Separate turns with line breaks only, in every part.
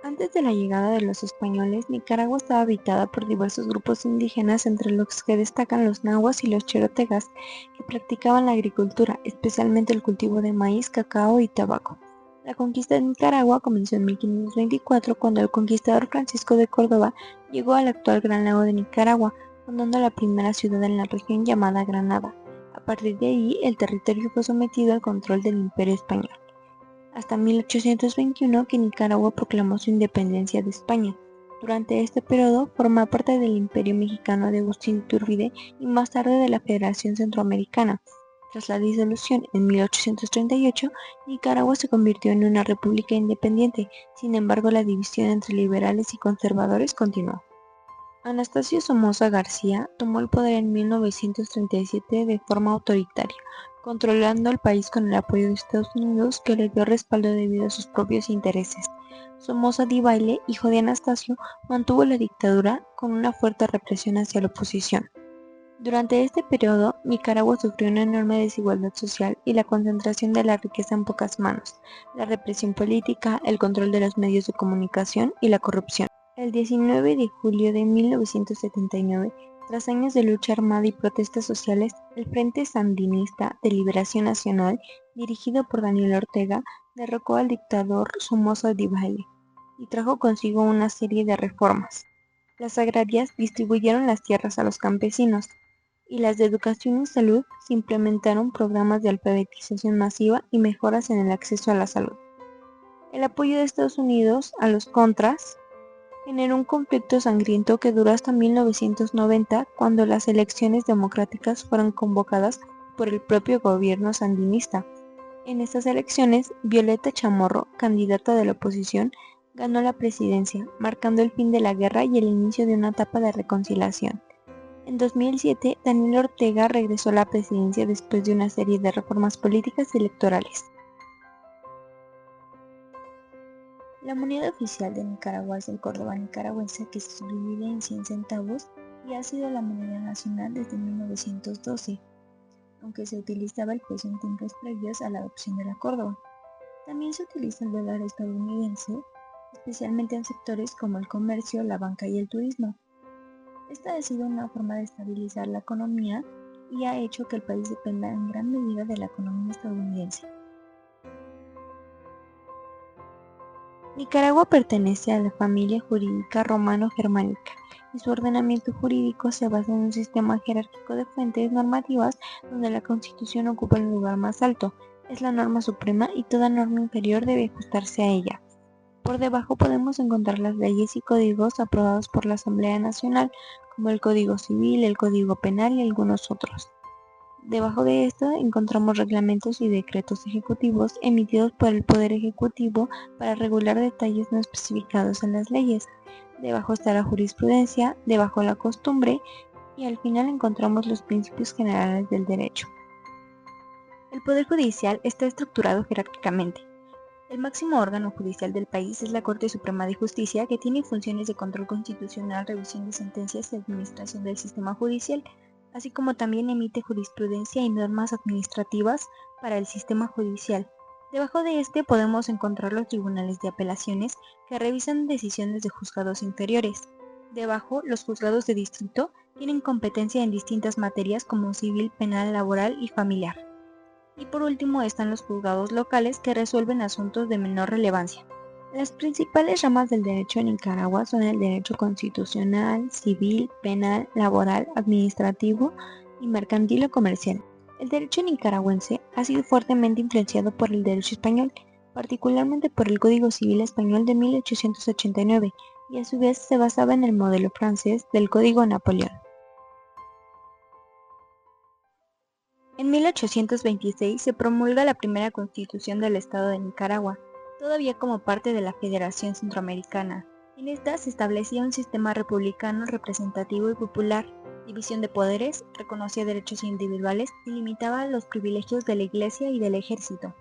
Antes de la llegada de los españoles, Nicaragua estaba habitada por diversos grupos indígenas, entre los que destacan los nahuas y los chorotegas, que practicaban la agricultura, especialmente el cultivo de maíz, cacao y tabaco. La conquista de Nicaragua comenzó en 1524, cuando el conquistador Francisco de Córdoba llegó al actual Gran Lago de Nicaragua, fundando la primera ciudad en la región llamada Granada. A partir de ahí, el territorio fue sometido al control del Imperio Español hasta 1821, que Nicaragua proclamó su independencia de España. Durante este periodo formó parte del Imperio Mexicano de Agustín Iturbide y más tarde de la Federación Centroamericana. Tras la disolución en 1838, Nicaragua se convirtió en una república independiente. Sin embargo, la división entre liberales y conservadores continuó. Anastasio Somoza García tomó el poder en 1937 de forma autoritaria, controlando el país con el apoyo de Estados Unidos, que le dio respaldo debido a sus propios intereses. Somoza Debayle, hijo de Anastasio, mantuvo la dictadura con una fuerte represión hacia la oposición. Durante este periodo, Nicaragua sufrió una enorme desigualdad social y la concentración de la riqueza en pocas manos, la represión política, el control de los medios de comunicación y la corrupción. El 19 de julio de 1979, tras años de lucha armada y protestas sociales, el Frente Sandinista de Liberación Nacional, dirigido por Daniel Ortega, derrocó al dictador Somoza Debayle y trajo consigo una serie de reformas. Las agrarias distribuyeron las tierras a los campesinos, y las de educación y salud se implementaron programas de alfabetización masiva y mejoras en el acceso a la salud. El apoyo de Estados Unidos a los contras generó un conflicto sangriento que duró hasta 1990, cuando las elecciones democráticas fueron convocadas por el propio gobierno sandinista. En estas elecciones, Violeta Chamorro, candidata de la oposición, ganó la presidencia, marcando el fin de la guerra y el inicio de una etapa de reconciliación. En 2007, Daniel Ortega regresó a la presidencia después de una serie de reformas políticas y electorales. La moneda oficial de Nicaragua es el córdoba nicaragüense, que se subdivide en 100 centavos y ha sido la moneda nacional desde 1912, aunque se utilizaba el peso en tiempos previos a la adopción de la córdoba. También se utiliza el dólar estadounidense, especialmente en sectores como el comercio, la banca y el turismo. Esta ha sido una forma de estabilizar la economía y ha hecho que el país dependa en gran medida de la economía estadounidense. Nicaragua pertenece a la familia jurídica romano-germánica y su ordenamiento jurídico se basa en un sistema jerárquico de fuentes normativas donde la Constitución ocupa el lugar más alto. Es la norma suprema y toda norma inferior debe ajustarse a ella. Por debajo podemos encontrar las leyes y códigos aprobados por la Asamblea Nacional, como el Código Civil, el Código Penal y algunos otros. Debajo de esto encontramos reglamentos y decretos ejecutivos emitidos por el Poder Ejecutivo para regular detalles no especificados en las leyes. Debajo está la jurisprudencia, debajo la costumbre y al final encontramos los principios generales del derecho. El Poder Judicial está estructurado jerárquicamente. El máximo órgano judicial del país es la Corte Suprema de Justicia, que tiene funciones de control constitucional, revisión de sentencias y administración del sistema judicial, así como también emite jurisprudencia y normas administrativas para el sistema judicial. Debajo de este podemos encontrar los tribunales de apelaciones, que revisan decisiones de juzgados inferiores. Debajo, los juzgados de distrito tienen competencia en distintas materias como civil, penal, laboral y familiar. Y por último están los juzgados locales, que resuelven asuntos de menor relevancia. Las principales ramas del derecho en Nicaragua son el derecho constitucional, civil, penal, laboral, administrativo y mercantil o comercial. El derecho nicaragüense ha sido fuertemente influenciado por el derecho español, particularmente por el Código Civil Español de 1889, y a su vez se basaba en el modelo francés del Código Napoleón. En 1826 se promulga la primera Constitución del Estado de Nicaragua, todavía como parte de la Federación Centroamericana. En esta se establecía un sistema republicano representativo y popular, división de poderes, reconocía derechos individuales y limitaba los privilegios de la Iglesia y del Ejército.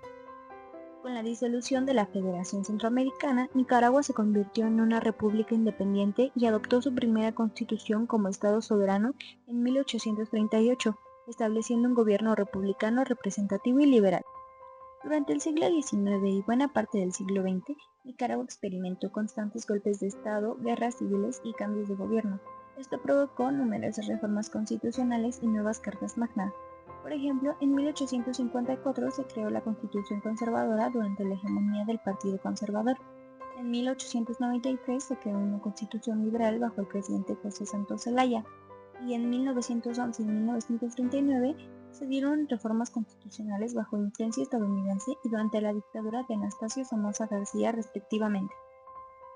Con la disolución de la Federación Centroamericana, Nicaragua se convirtió en una república independiente y adoptó su primera constitución como Estado soberano en 1838. Estableciendo un gobierno republicano representativo y liberal. Durante el siglo XIX y buena parte del siglo XX, Nicaragua experimentó constantes golpes de Estado, guerras civiles y cambios de gobierno. Esto provocó numerosas reformas constitucionales y nuevas cartas magna. Por ejemplo, en 1854 se creó la Constitución Conservadora durante la hegemonía del Partido Conservador. En 1893 se creó una Constitución liberal bajo el presidente José Santos Zelaya, y en 1911 y 1939 se dieron reformas constitucionales bajo influencia estadounidense y durante la dictadura de Anastasio Somoza García, respectivamente.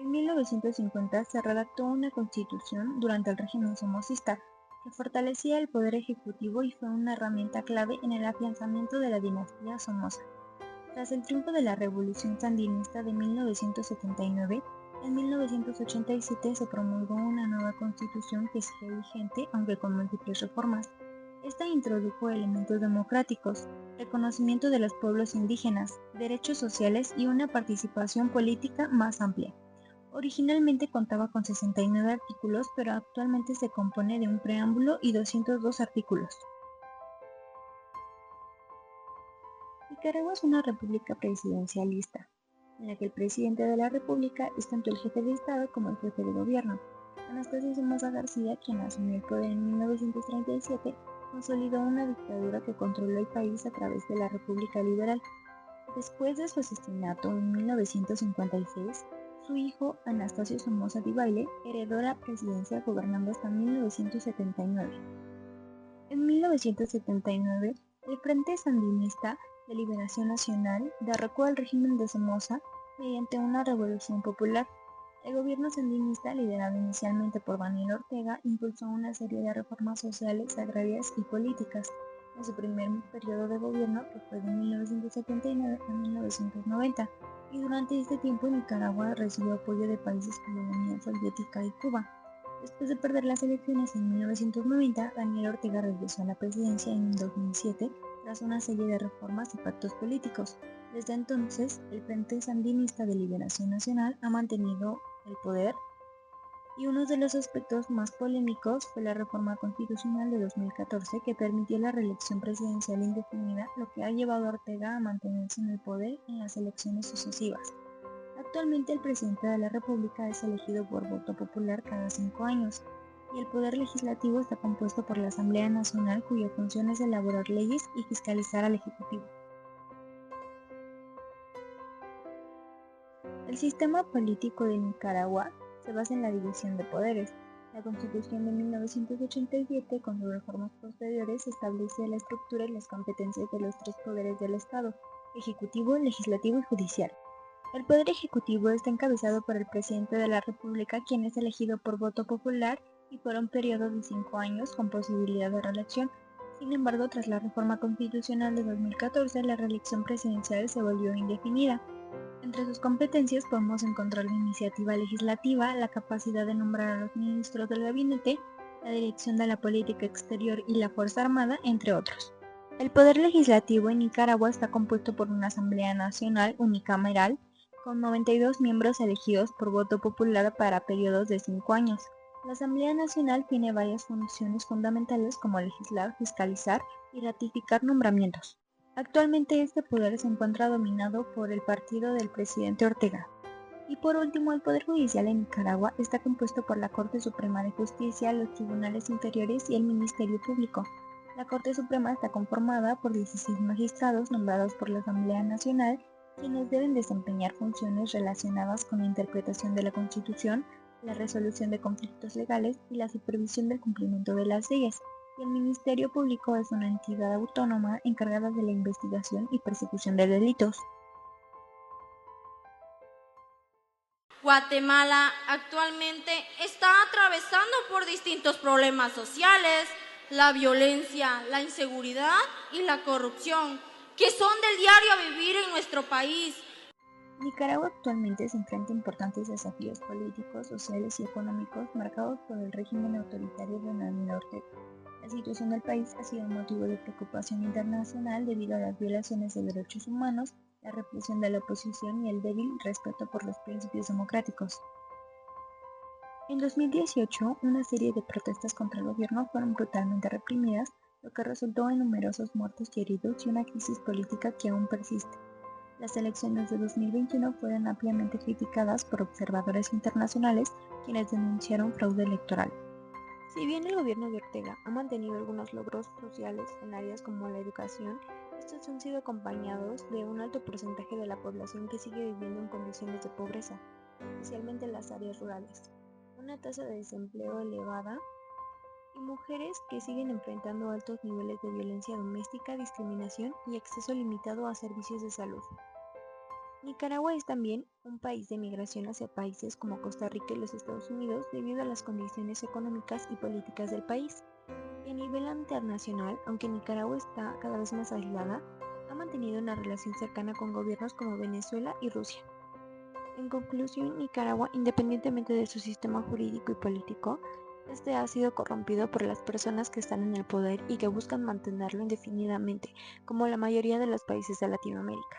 En 1950 se redactó una constitución durante el régimen somocista que fortalecía el poder ejecutivo y fue una herramienta clave en el afianzamiento de la dinastía Somoza. Tras el triunfo de la Revolución Sandinista de 1979, en 1987 se promulgó una nueva constitución que sigue vigente, aunque con múltiples reformas. Esta introdujo elementos democráticos, reconocimiento de los pueblos indígenas, derechos sociales y una participación política más amplia. Originalmente contaba con 69 artículos, pero actualmente se compone de un preámbulo y 202 artículos. Nicaragua es una república presidencialista, en la que el presidente de la república es tanto el jefe de Estado como el jefe de gobierno. Anastasio Somoza García, quien asumió el poder en 1937, consolidó una dictadura que controló el país a través de la República Liberal. Después de su asesinato en 1956, su hijo, Anastasio Somoza Debayle, heredó la presidencia gobernando hasta 1979. En 1979, el Frente Sandinista de Liberación Nacional derrocó al régimen de Somoza mediante una revolución popular. El gobierno sandinista, liderado inicialmente por Daniel Ortega, impulsó una serie de reformas sociales, agrarias y políticas en su primer periodo de gobierno, que fue de 1979 a 1990, y durante este tiempo Nicaragua recibió apoyo de países como la Unión Soviética y Cuba. Después de perder las elecciones en 1990, Daniel Ortega regresó a la presidencia en 2007 tras una serie de reformas y pactos políticos. Desde entonces, el Frente Sandinista de Liberación Nacional ha mantenido el poder, y uno de los aspectos más polémicos fue la reforma constitucional de 2014 que permitió la reelección presidencial indefinida, lo que ha llevado a Ortega a mantenerse en el poder en las elecciones sucesivas. Actualmente el presidente de la República es elegido por voto popular cada 5 años, y el poder legislativo está compuesto por la Asamblea Nacional, cuya función es elaborar leyes y fiscalizar al Ejecutivo. El sistema político de Nicaragua se basa en la división de poderes. La Constitución de 1987, con sus reformas posteriores, establece la estructura y las competencias de los tres poderes del Estado: ejecutivo, legislativo y judicial. El poder ejecutivo está encabezado por el presidente de la República, quien es elegido por voto popular y por un periodo de 5 años con posibilidad de reelección. Sin embargo, tras la reforma constitucional de 2014, la reelección presidencial se volvió indefinida. Entre sus competencias podemos encontrar la iniciativa legislativa, la capacidad de nombrar a los ministros del gabinete, la dirección de la política exterior y la Fuerza Armada, entre otros. El poder legislativo en Nicaragua está compuesto por una Asamblea Nacional unicameral, con 92 miembros elegidos por voto popular para periodos de 5 años. La Asamblea Nacional tiene varias funciones fundamentales como legislar, fiscalizar y ratificar nombramientos. Actualmente este poder se encuentra dominado por el partido del presidente Ortega. Y por último, el Poder Judicial en Nicaragua está compuesto por la Corte Suprema de Justicia, los tribunales inferiores y el Ministerio Público. La Corte Suprema está conformada por 16 magistrados nombrados por la Asamblea Nacional, quienes deben desempeñar funciones relacionadas con la interpretación de la Constitución, la resolución de conflictos legales y la supervisión del cumplimiento de las leyes. Y el Ministerio Público es una entidad autónoma encargada de la investigación y persecución de delitos.
Guatemala actualmente está atravesando por distintos problemas sociales: la violencia, la inseguridad y la corrupción, que son del diario vivir en nuestro país.
Nicaragua actualmente se enfrenta a importantes desafíos políticos, sociales y económicos marcados por el régimen autoritario de Daniel Ortega. La situación del país ha sido motivo de preocupación internacional debido a las violaciones de derechos humanos, la represión de la oposición y el débil respeto por los principios democráticos. En 2018, una serie de protestas contra el gobierno fueron brutalmente reprimidas, lo que resultó en numerosos muertos y heridos y una crisis política que aún persiste. Las elecciones de 2021 fueron ampliamente criticadas por observadores internacionales, quienes denunciaron fraude electoral. Si bien el gobierno de Ortega ha mantenido algunos logros sociales en áreas como la educación, estos han sido acompañados de un alto porcentaje de la población que sigue viviendo en condiciones de pobreza, especialmente en las áreas rurales, una tasa de desempleo elevada y mujeres que siguen enfrentando altos niveles de violencia doméstica, discriminación y acceso limitado a servicios de salud. Nicaragua es también un país de migración hacia países como Costa Rica y los Estados Unidos debido a las condiciones económicas y políticas del país. Y a nivel internacional, aunque Nicaragua está cada vez más aislada, ha mantenido una relación cercana con gobiernos como Venezuela y Rusia. En conclusión, Nicaragua, independientemente de su sistema jurídico y político, este ha sido corrompido por las personas que están en el poder y que buscan mantenerlo indefinidamente, como la mayoría de los países de Latinoamérica.